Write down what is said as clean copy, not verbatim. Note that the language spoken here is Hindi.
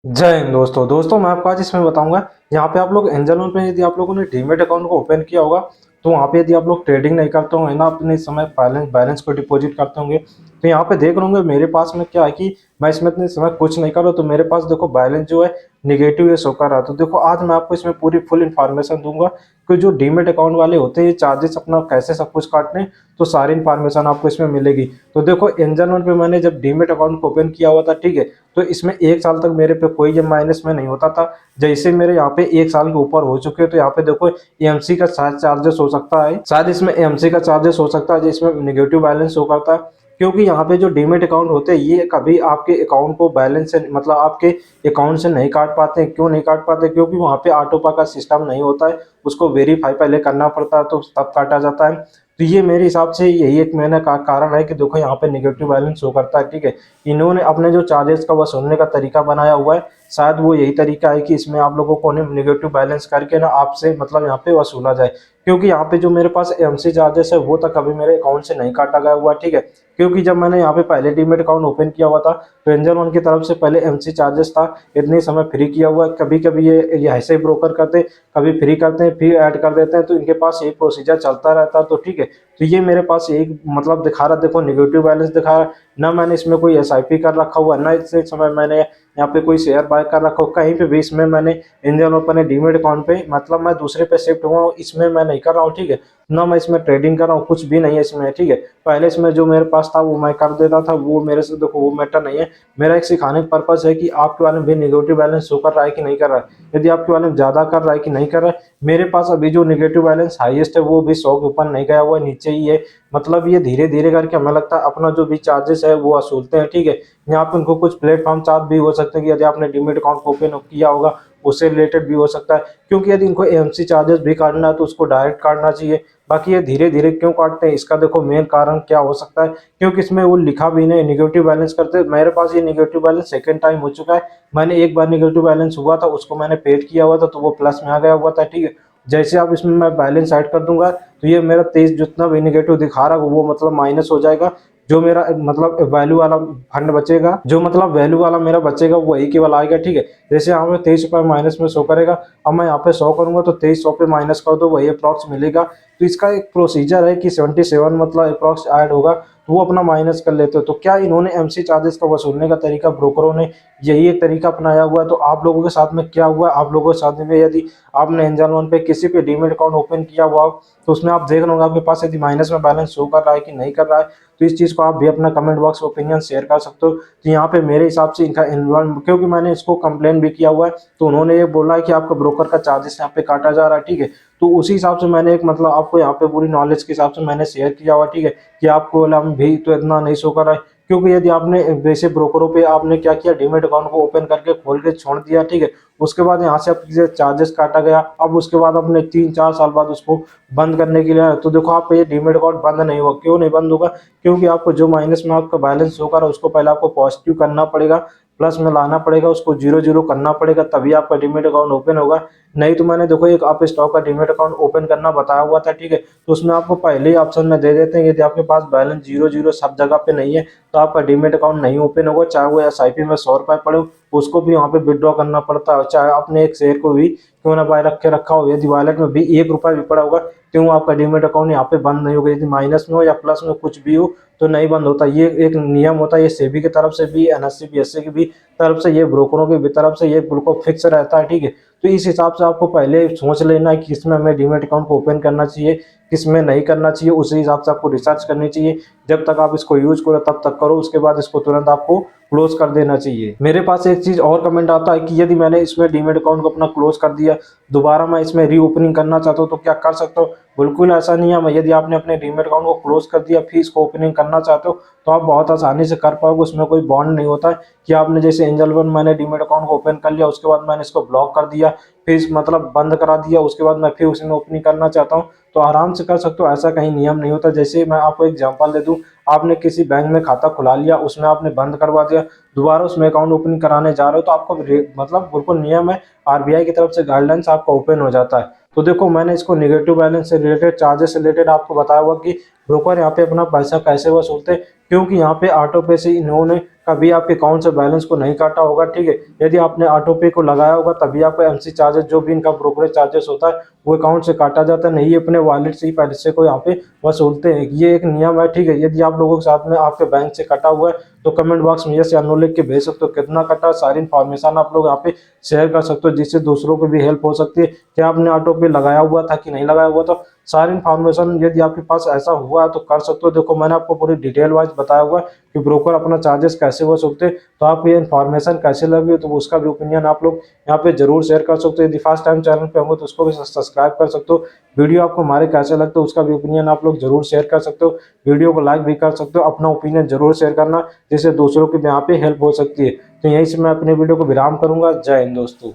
जय हिंद दोस्तों मैं आपको आज इसमें बताऊंगा। यहाँ पे आप लोग एंजल वन पे यदि आप लोगों ने डीमेट अकाउंट को ओपन किया होगा तो वहाँ पे यदि आप लोग ट्रेडिंग नहीं करते होंगे ना, अपने समय बैलेंस बैलेंस को डिपॉजिट करते होंगे तो यहाँ पे देख रहे मेरे पास में क्या है कि मैं इसमें इतने समय कुछ नहीं कर रहा, तो मेरे पास देखो बैलेंस जो है निगेटिव ये शो कर रहा है। तो देखो आज मैं आपको इसमें पूरी फुल इन्फॉर्मेशन दूंगा कि जो डीमेट अकाउंट वाले होते हैं ये चार्जेस अपना कैसे सब कुछ काटते हैं, तो सारी इन्फॉर्मेशन आपको इसमें मिलेगी। तो देखो एंजल वन पे मैंने जब डीमेट अकाउंट को ओपन किया हुआ था, ठीक है, तो इसमें 1 साल तक मेरे पे कोई ये माइनस में नहीं होता था। जैसे मेरे यहाँ पे 1 साल के ऊपर हो चुके हैं तो यहाँ पे देखो एएमसी का शायद चार्जेस हो सकता है, शायद इसमें एएमसी का चार्जेस हो सकता है जिसमें नेगेटिव बैलेंस शो करता है। क्योंकि यहाँ पे जो डीमेट अकाउंट होते हैं ये कभी आपके अकाउंट को बैलेंस से मतलब आपके अकाउंट से नहीं काट पाते हैं। क्यों नहीं काट पाते? क्योंकि वहाँ पे ऑटोपा का सिस्टम नहीं होता है, उसको वेरीफाई पहले करना पड़ता है तो तब काटा जाता है। तो ये मेरे हिसाब से यही एक मैंने का कारण है कि देखो यहाँ पे नेगेटिव बैलेंस शो करता है, ठीक है। इन्होंने अपने जो चार्जेस का वसूलने का तरीका बनाया हुआ है, शायद वो यही तरीका है कि इसमें आप लोगों को नेगेटिव बैलेंस करके ना आपसे मतलब यहाँ पे वसूला जाए। क्योंकि यहाँ पे जो मेरे पास एमसी चार्जेस है वो तक अभी मेरे अकाउंट से नहीं काटा गया हुआ, ठीक है। क्योंकि जब मैंने यहाँ पे पहले डीमेट अकाउंट ओपन किया हुआ था तो एंजल वन की तरफ से पहले एमसी चार्जेस था, इतने समय फ्री किया हुआ है। कभी कभी ये ऐसे ही ब्रोकर करते, कभी फ्री करते हैं फिर ऐड कर देते हैं, तो इनके पास यही प्रोसीजर चलता रहता है। तो ठीक है, तो ये मेरे पास यही मतलब दिखा रहा, देखो निगेटिव बैलेंस दिखा रहा। ना मैंने इसमें कोई एसआईपी कर रखा हुआ, ना इससे समय मैंने यहाँ पे कोई शेयर बाय कर रखा हो, कहीं पे भी इसमें मैंने इंडियन ओपन डीमेट अकाउंट पे मतलब मैं दूसरे पे शिफ्ट हुआ हूँ, इसमें मैं नहीं कर रहा हूँ, ठीक है। ना मैं इसमें ट्रेडिंग कर रहा हूँ, कुछ भी नहीं है इसमें, ठीक है। पहले इसमें जो मेरे पास था वो मैं कर देता था, वो मेरे से देखो वो मैटर नहीं है। मेरा एक सिखाने का पर्पज है कि आपके वाले में भी निगेटिव बैलेंस शो कर रहा है कि नहीं कर रहा है। यदि आपके वाले में ज्यादा कर रहा है कि नहीं कर रहा है, मेरे पास अभी जो निगेटिव बैलेंस हाईएस्ट है वो भी 100 के ऊपर नहीं गया हुआ है, नीचे ही है। मतलब ये धीरे धीरे करके हमें लगता है अपना जो भी चार्जेस है वो वसूलते हैं, ठीक है। यहाँ पे उनको कुछ प्लेटफॉर्म चार्ज भी हो सकते हैं कि यदि आपने डीमेट अकाउंट ओपन किया होगा उससे रिलेटेड भी हो सकता है। क्योंकि यदि इनको एएमसी चार्जेस भी काटना है तो उसको डायरेक्ट काटना चाहिए। बाकी ये धीरे धीरे क्यों काटते हैं, इसका देखो मेन कारण क्या हो सकता है, क्योंकि इसमें वो लिखा भी नहीं निगेटिव बैलेंस करते। मेरे पास ये निगेटिव बैलेंस सेकंड टाइम हो चुका है। मैंने एक बार निगेटिव बैलेंस हुआ था, उसको मैंने पेड किया हुआ था तो वो प्लस में आ गया हुआ था, ठीक है। जैसे आप इसमें मैं बैलेंस ऐड कर दूंगा तो ये मेरा 23 जितना भी निगेटिव दिखा रहा है वो मतलब माइनस हो जाएगा। जो मेरा मतलब वैल्यू वाला फंड बचेगा, जो मतलब वैल्यू वाला मेरा बचेगा वो ही केवल आएगा, ठीक है। जैसे यहाँ पे 23 रुपये माइनस में शो करेगा, अब मैं यहाँ पे 100 करूंगा तो 2300 पे माइनस कर दो, वही अप्रॉक्स मिलेगा। तो इसका एक प्रोसीजर है कि 77 मतलब अप्रॉक्स ऐड होगा तो वो अपना माइनस कर लेते हो। तो क्या इन्होंने एमसी चार्जेस का वसूलने का तरीका ब्रोकरों ने यही एक तरीका अपनाया हुआ है। तो आप लोगों के साथ में क्या हुआ है, आप लोगों के साथ में यदि आपने एंजल वन पे किसी पे डीमेट अकाउंट ओपन किया हुआ हो तो उसमें आप देख रहे आपके पास यदि माइनस में बैलेंस शो कर रहा है कि नहीं कर रहा है, तो इस चीज़ को आप भी अपना कमेंट बॉक्स में ओपिनियन शेयर कर सकते हो। तो यहाँ पे मेरे हिसाब से इनका इन्वॉल्व, क्योंकि मैंने इसको कंप्लेन भी किया हुआ है तो उन्होंने ये बोला है कि आपका ब्रोकर का चार्जेस यहाँ पे काटा जा रहा है, ठीक है। तो उसी हिसाब से मैंने एक मतलब आपको यहाँ पे पूरी नॉलेज के हिसाब से मैंने शेयर किया हुआ, ठीक है, कि आपको बोला भी तो इतना नहीं शो कर रहा है। क्योंकि यदि आपने वैसे ब्रोकरों पे आपने क्या किया, डीमेट अकाउंट को ओपन करके खोल के छोड़ दिया, ठीक है, उसके बाद यहाँ से आपके चार्जेस काटा गया, अब उसके बाद आपने 3-4 साल बाद उसको बंद करने के लिए, तो देखो आप ये डीमेट अकाउंट बंद नहीं हुआ। क्यों नहीं बंद होगा? क्योंकि आपको जो माइनस में आपका बैलेंस शो कर रहा है उसको पहले आपको पॉजिटिव करना पड़ेगा, प्लस में लाना पड़ेगा, उसको जीरो जीरो करना पड़ेगा, तभी आपका डीमेट अकाउंट ओपन होगा। नहीं तो मैंने देखो एक आप स्टॉक का डीमेट अकाउंट ओपन करना बताया हुआ था, ठीक है, तो उसमें आपको पहले ही ऑप्शन में दे देते हैं यदि आपके पास बैलेंस जीरो जीरो सब जगह पे नहीं है तो आपका डीमेट अकाउंट नहीं ओपन होगा। चाहे वो एसआईपी में 100 रुपए पड़े हो, उसको भी वहाँ पे विड्रॉ करना पड़ता है। चाहे आपने एक शेयर को भी क्यों ना बाय रखा हो, यदि वॉलेट में भी 1 रुपया भी पड़ा होगा क्यों आपका डीमेट अकाउंट यहाँ पे बंद नहीं होगा। यदि माइनस में हो या प्लस में कुछ भी हो तो नहीं बंद होता। ये एक नियम होता है, ये सेबी की तरफ से भी, एनएससी बीएससी की भी तरफ से, ये ब्रोकरों की भी तरफ से ये बिल्कुल फिक्स रहता है, ठीक है। तो इस हिसाब से आपको पहले सोच लेना है कि किसमें हमें डीमेट अकाउंट को ओपन करना चाहिए, किसमें नहीं करना चाहिए, उसी हिसाब से आपको रिसर्च करनी चाहिए। जब तक आप इसको यूज करो तब तक करो, उसके बाद इसको तुरंत आपको क्लोज कर देना चाहिए। मेरे पास एक चीज और कमेंट आता है कि यदि मैंने इसमें डीमेट अकाउंट को अपना क्लोज कर दिया, दोबारा मैं इसमें रीओपनिंग करना चाहता हूँ तो क्या कर सकता हूँ? बिल्कुल ऐसा नहीं है। यदि आपने अपने डीमेट अकाउंट को क्लोज कर दिया फिर इसको ओपनिंग करना चाहते हो तो आप बहुत आसानी से कर पाओगे। उसमें कोई बॉन्ड नहीं होता है कि आपने जैसे एंजल वन मैंने डीमेट अकाउंट को ओपन कर लिया, उसके बाद मैंने इसको ब्लॉक कर दिया, फिर मतलब बंद करा दिया, उसके बाद मैं फिर उसमें ओपनिंग करना चाहता हूँ तो आराम से कर सकते हो। ऐसा कहीं नियम नहीं होता। जैसे मैं आपको एग्जांपल दे दूं, आपने किसी बैंक में खाता खुला लिया, उसमें आपने बंद करवा दिया, दोबारा उसमें अकाउंट ओपनिंग कराने जा रहे हो तो आपको मतलब बिल्कुल नियम है, आरबीआई की तरफ से गाइडलाइंस आपका ओपन हो जाता है। तो देखो मैंने इसको निगेटिव बैलेंस से रिलेटेड, चार्जेस से रिलेटेड आपको बताया हुआ कि ब्रोकर यहाँ पे अपना पैसा कैसे वसूलते हैं। क्योंकि यहाँ पे ऑटो पे से इन्होंने कभी आपके अकाउंट से बैलेंस को नहीं काटा होगा, ठीक है। यदि आपने ऑटो पे को लगाया होगा तभी आपका एमसी चार्जेस जो भी इनका ब्रोकरेज चार्जेस होता है वो अकाउंट से काटा जाता है, नहीं अपने वॉलेट से ही पैसे को यहाँ पे वसूलते हैं। ये एक नियम है, ठीक है। यदि आप लोगों के साथ में आपके बैंक से कटा हुआ है तो कमेंट बॉक्स में यस या नो लिख के भेज सकते हो, कितना कटा, सारी इन्फॉर्मेशन आप लोग यहाँ पे शेयर कर सकते हो, जिससे दूसरों को भी हेल्प हो सकती है। क्या आपने ऑटो पे लगाया हुआ था कि नहीं लगाया हुआ था, सारी इन्फॉर्मेशन यदि आपके पास ऐसा हुआ है तो कर सकते हो। देखो मैंने आपको पूरी डिटेल वाइज बताया हुआ है कि ब्रोकर अपना चार्जेस कैसे वसूलते, तो आपको ये इन्फॉर्मेशन कैसे लगी तो उसका भी ओपिनियन आप लोग यहाँ पे जरूर शेयर कर सकते हो। यदि फर्स्ट टाइम चैनल पे होंगे तो उसको भी सब्सक्राइब कर सकते हो। वीडियो आपको हमारे कैसे लगते हो उसका भी ओपिनियन आप लोग जरूर शेयर कर सकते हो। वीडियो को लाइक भी कर सकते हो, अपना ओपिनियन जरूर शेयर करना जिससे दूसरों की भी यहाँ पे हेल्प हो सकती है। तो यहीं से मैं अपने वीडियो को विराम करूंगा। जय हिंद दोस्तों।